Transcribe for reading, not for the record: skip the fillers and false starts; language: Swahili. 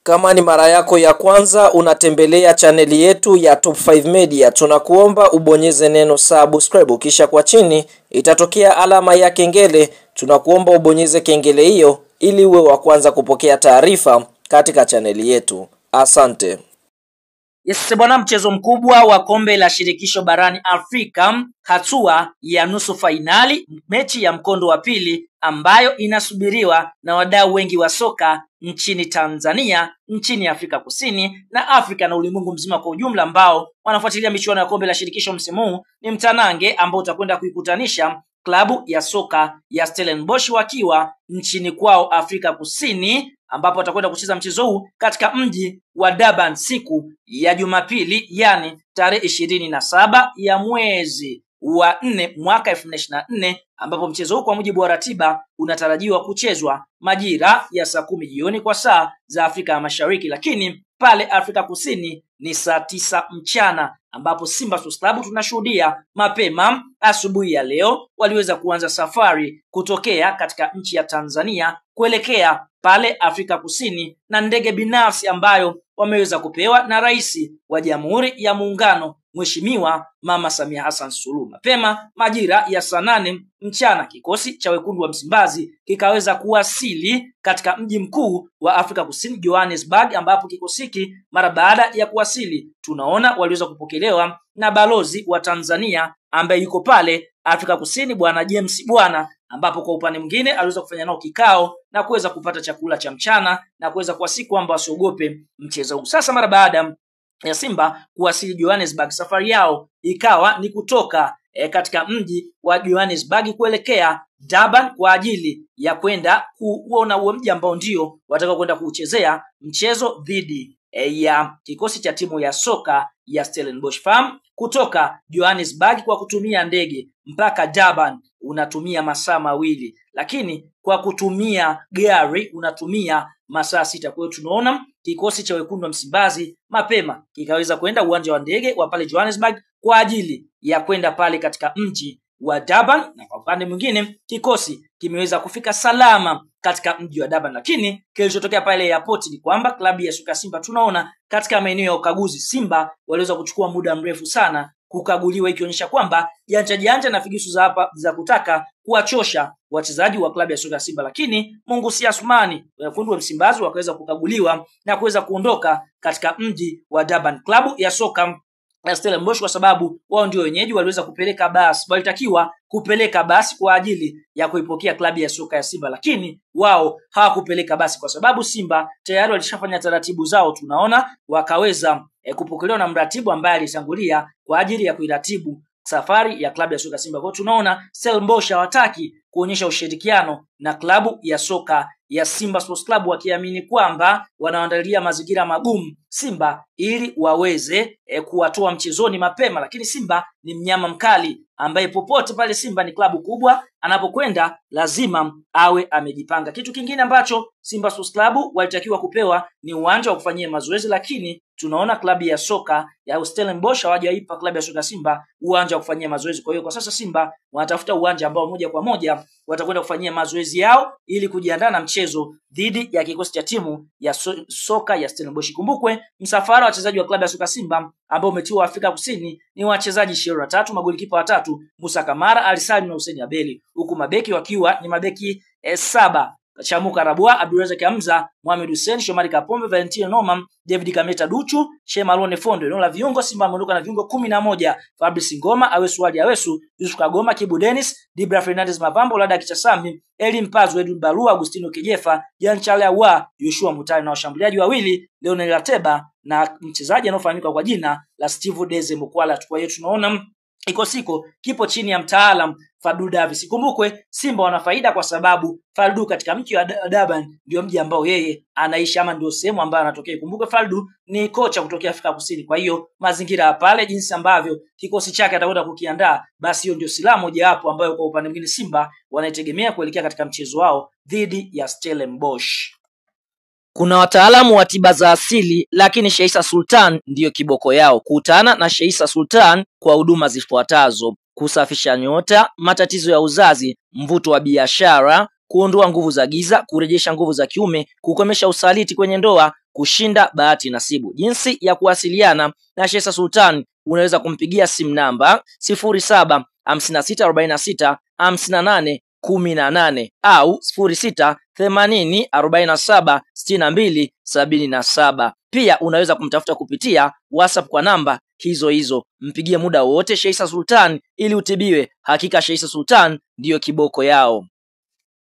Kama ni mara yako ya kwanza unatembelea chaneli yetu ya Top 5 Media, tunakuomba ubonyeze neno subscribe, kisha kwa chini itatokea alama ya kengele. Tunakuomba ubonyeze kengele hiyo ili uwe wa kwanza kupokea taarifa katika chaneli yetu. Asante. Yes, bwana, mchezo mkubwa wa kombe la shirikisho barani Afrika, hatua ya nusu fainali, mechi ya mkondo wa pili ambayo inasubiriwa na wadau wengi wa soka nchini Tanzania, nchini Afrika Kusini na Afrika na ulimwengu mzima kwa ujumla ambao wanafuatilia michuano ya kombe la shirikisho msimu huu. Ni mtanange ambao utakwenda kuikutanisha klabu ya soka ya Stellenbosch wakiwa nchini kwao Afrika Kusini, ambapo watakwenda kucheza mchezo huu katika mji wa Durban siku ya Jumapili, yani tarehe 27 ya mwezi wa 4 mwaka 2024, ambapo mchezo huu kwa mujibu wa ratiba unatarajiwa kuchezwa majira ya saa 10 jioni kwa saa za Afrika ya Mashariki, lakini pale Afrika Kusini ni saa 9 mchana, ambapo Simba Sports Club tunashuhudia mapema asubuhi ya leo waliweza kuanza safari kutokea katika nchi ya Tanzania kuelekea pale Afrika Kusini na ndege binafsi ambayo wameweza kupewa na Rais wa Jamhuri ya Muungano Mheshimiwa Mama Samia Hassan Suluhu. Mapema majira ya saa 8 mchana kikosi cha wekundu wa Msimbazi kikaweza kuwasili katika mji mkuu wa Afrika Kusini, Johannesburg, ambapo kikosi hiki mara baada ya kuwasili tunaona waliweza kupokelewa na balozi wa Tanzania ambaye yuko pale Afrika Kusini, Bwana James Bwana, ambapo kwa upande mwingine aliweza kufanya nao kikao na kuweza kupata chakula cha mchana na kuweza kuwasihi kwamba wasiogope mchezo huu. Sasa mara baada ya Simba kuwasili Johannesburg, safari yao ikawa ni kutoka katika mji wa Johannesburg kuelekea Durban kwa ajili ya kwenda kuona huo mji ambao ndio watakao kwenda kuchezea mchezo dhidi ya kikosi cha timu ya soka ya Stellenbosch Farm. Kutoka Johannesburg kwa kutumia ndege mpaka Durban unatumia masaa 2, lakini kwa kutumia gari unatumia masaa 6. Kwa hiyo tunaona kikosi cha wekundu wa Msimbazi mapema kikaweza kwenda uwanja wa ndege wa pale Johannesburg kwa ajili ya kwenda pale katika mji wa Durban, na kwa upande mwingine kikosi kimeweza kufika salama katika mji wa Durban. Lakini kilichotokea pale airport ni kwamba klabu ya soka Simba tunaona katika maeneo ya ukaguzi Simba waliweza kuchukua muda mrefu sana kukaguliwa, ikionyesha kwamba janja na figisu za hapa za kutaka kuwachosha wachezaji wa klabu ya soka Simba. Lakini Mungu si Asmani, wekundu wa Msimbazi wakaweza kukaguliwa na kuweza kuondoka katika mji wa Durban. Klabu ya soka ya Stellenbosch kwa sababu wao ndio wenyeji waliweza kupeleka basi, walitakiwa kupeleka basi kwa ajili ya kuipokea klabu ya soka ya Simba, lakini wao hawakupeleka basi kwa sababu Simba tayari walishafanya taratibu zao. Tunaona wakaweza kupokelewa na mratibu ambaye alitangulia kwa ajili ya kuiratibu safari ya klabu ya soka Simba. Kwa tunaona Stellenbosch hawataki kuonyesha ushirikiano na klabu ya soka ya Simba Sports Club, wakiamini kwamba wanaandalia mazingira magumu Simba ili waweze kuwatoa mchezoni mapema. Lakini Simba ni mnyama mkali ambaye popote pale Simba ni klabu kubwa anapokwenda lazima awe amejipanga. Kitu kingine ambacho Simba Sports Club walitakiwa kupewa ni uwanja wa kufanyia mazoezi, lakini tunaona klabu ya soka ya Stellenbosch hawajaipa klabu ya soka Simba uwanja wa kufanyia mazoezi. Kwa hiyo kwa sasa Simba wanatafuta uwanja ambao moja kwa moja watakwenda kufanyia mazoezi yao ili kujiandaa na mchezo dhidi ya kikosi cha timu ya soka ya Stellenbosch. Kumbukwe msafara wa wachezaji wa klabu ya soka Simba ambao umetiwa Afrika Kusini ni wachezaji 23, magolikipa 3, Musa Kamara, Ali Salim na Hussein Abeli, huku mabeki wakiwa ni mabeki 7, Chamuka Rabua, Abdulrazak Hamza, Mohamed Hussein, Shomari Kapombe, Valentino Norman, David Kameta Duchu, Shemalone Fondo. Eneo la viungo Simba ameondoka na viungo 11, Fabrice Ngoma, Awesu Ali Awesu, Yusuf Kagoma, Kibu Dennis, Dibra Fernandez Mavambo, Lada Kichasami, Elim Pazu, Edwin Barua, Agustino Kijefa, Jan Charles Awa, Yoshua Mutale na washambuliaji wawili Leonel Lateba na mchezaji anaofahamika kwa jina la Steve Deze Mukwala. Kwa hiyo tunaona ikosiko kipo chini ya mtaalam Fadlu Davis. Kumbukwe Simba wana faida kwa sababu Fadlu katika mji wa Durban ndio mji ambao yeye anaishi ama ndio sehemu ambayo anatokea. Kumbukwe Fadlu ni kocha kutokea Afrika Kusini, kwa hiyo mazingira pale, jinsi ambavyo kikosi chake atakwenda kukiandaa, basi hiyo ndio silaha moja hapo ambayo kwa upande mwingine Simba wanaitegemea kuelekea katika mchezo wao dhidi ya Stellenbosch. Kuna wataalamu wa tiba za asili, lakini Sheikh Issa Sultan ndiyo kiboko yao. Kutana na Sheikh Issa Sultan kwa huduma zifuatazo: kusafisha nyota, matatizo ya uzazi, mvuto wa biashara, kuondoa nguvu za giza, kurejesha nguvu za kiume, kukomesha usaliti kwenye ndoa, kushinda bahati nasibu. Jinsi ya kuwasiliana na Sheikh Sultan, unaweza kumpigia simu namba 0756465818 au 0680476277. Pia unaweza kumtafuta kupitia WhatsApp kwa namba hizo hizo. Mpigie muda wote Sheikh Sultan ili utibiwe. Hakika Sheikh Sultan ndiyo kiboko yao.